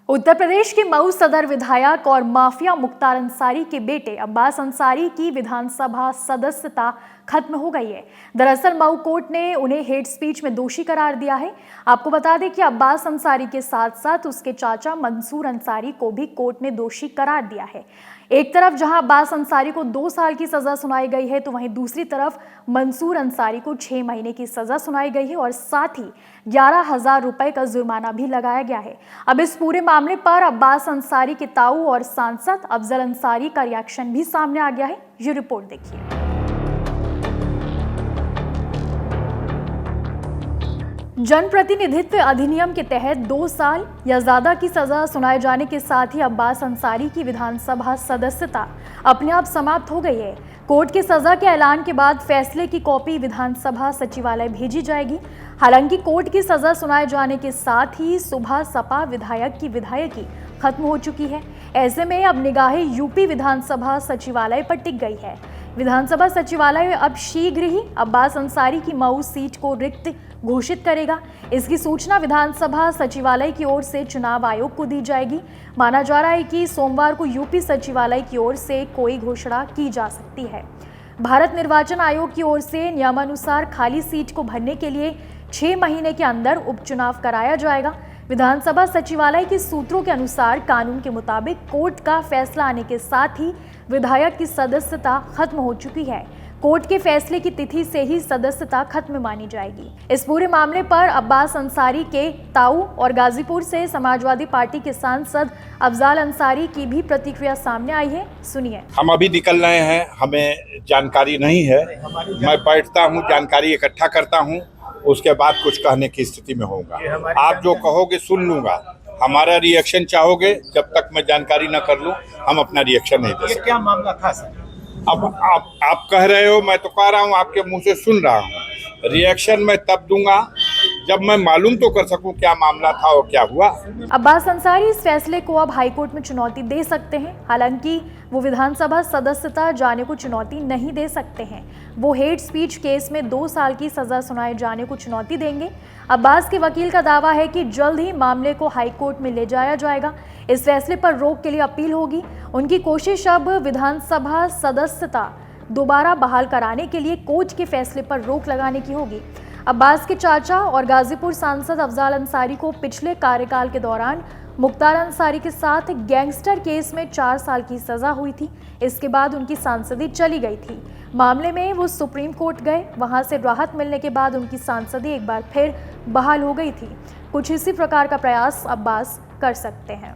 उत्तर प्रदेश के मऊ सदर विधायक और माफिया मुख्तार अंसारी के बेटे अब्बास अंसारी की विधानसभा सदस्यता खत्म हो गई है। दरअसल मऊ कोर्ट ने उन्हें हेट स्पीच में दोषी करार दिया है। आपको बता दें कि अब्बास अंसारी के साथ साथ उसके चाचा मंसूर अंसारी को भी कोर्ट ने दोषी करार दिया है। एक तरफ जहां अब्बास अंसारी को 2 साल की सजा सुनाई गई है, तो वहीं दूसरी तरफ मंसूर अंसारी को 6 महीने की सजा सुनाई गई है और साथ ही 11,000 रुपए का जुर्माना भी लगाया गया है। अब इस पूरे मामले पर अब्बास अंसारी के ताऊ और सांसद अफजल अंसारी का रिएक्शन भी सामने आ गया है। ये रिपोर्ट देखिए। जनप्रतिनिधित्व अधिनियम के तहत 2 साल या ज्यादा की सजा सुनाए जाने के साथ ही अब्बास अंसारी की विधानसभा सदस्यता अपने आप समाप्त हो गई है। कोर्ट के सजा के ऐलान के बाद फैसले की कॉपी विधानसभा सचिवालय भेजी जाएगी। हालांकि कोर्ट की सजा सुनाए जाने के साथ ही सुबह सपा विधायक की विधायकी खत्म हो चुकी है। ऐसे में अब निगाहें यूपी विधानसभा सचिवालय पर टिक गई है। विधानसभा सचिवालय अब शीघ्र ही अब्बास अंसारी की मऊ सीट को रिक्त घोषित करेगा। इसकी सूचना विधानसभा सचिवालय की ओर से चुनाव आयोग को दी जाएगी। माना जा रहा है कि सोमवार को यूपी सचिवालय की ओर से कोई घोषणा की जा सकती है। भारत निर्वाचन आयोग की ओर से नियमानुसार खाली सीट को भरने के लिए 6 महीने के अंदर उपचुनाव कराया जाएगा। विधानसभा सचिवालय के सूत्रों के अनुसार कानून के मुताबिक कोर्ट का फैसला आने के साथ ही विधायक की सदस्यता खत्म हो चुकी है। कोर्ट के फैसले की तिथि से ही सदस्यता खत्म मानी जाएगी। इस पूरे मामले पर अब्बास अंसारी के ताऊ और गाजीपुर से समाजवादी पार्टी के सांसद अफजल अंसारी की भी प्रतिक्रिया सामने आई है। सुनिए। हम अभी निकल रहे हैं, हमें जानकारी नहीं है। मैं बैठता हूँ, जानकारी इकट्ठा करता हूँ, उसके बाद कुछ कहने की स्थिति में होगा। आप जो कहोगे सुन लूंगा। हमारा रिएक्शन चाहोगे, जब तक मैं जानकारी न कर लूं हम अपना रिएक्शन नहीं दे सकते। क्या मामला था सर? अब आप कह रहे हो, मैं तो कह रहा हूँ, आपके मुंह से सुन रहा हूँ। रिएक्शन मैं तब दूंगा जब मैं मालूम तो कर सकूं क्या मामला था और क्या हुआ। अब्बास अंसारी इस फैसले को अब हाईकोर्ट में चुनौती दे सकते हैं। हालांकि वो विधानसभा सदस्यता जाने को चुनौती नहीं दे सकते हैं। वो हेट स्पीच केस में 2 साल की सजा सुनाए जाने को चुनौती देंगे। अब्बास के वकील का दावा है कि जल्द ही मामले को हाईकोर्ट में ले जाया जाएगा। इस फैसले पर रोक के लिए अपील होगी। उनकी कोशिश अब विधानसभा सदस्यता दोबारा बहाल कराने के लिए कोर्ट के फैसले पर रोक लगाने की होगी। अब्बास के चाचा और गाजीपुर सांसद अफजल अंसारी को पिछले कार्यकाल के दौरान मुख्तार अंसारी के साथ गैंगस्टर केस में 4 साल की सजा हुई थी। इसके बाद उनकी सांसदी चली गई थी। मामले में वो सुप्रीम कोर्ट गए। वहां से राहत मिलने के बाद उनकी सांसदी एक बार फिर बहाल हो गई थी। कुछ इसी प्रकार का प्रयास अब्बास कर सकते हैं।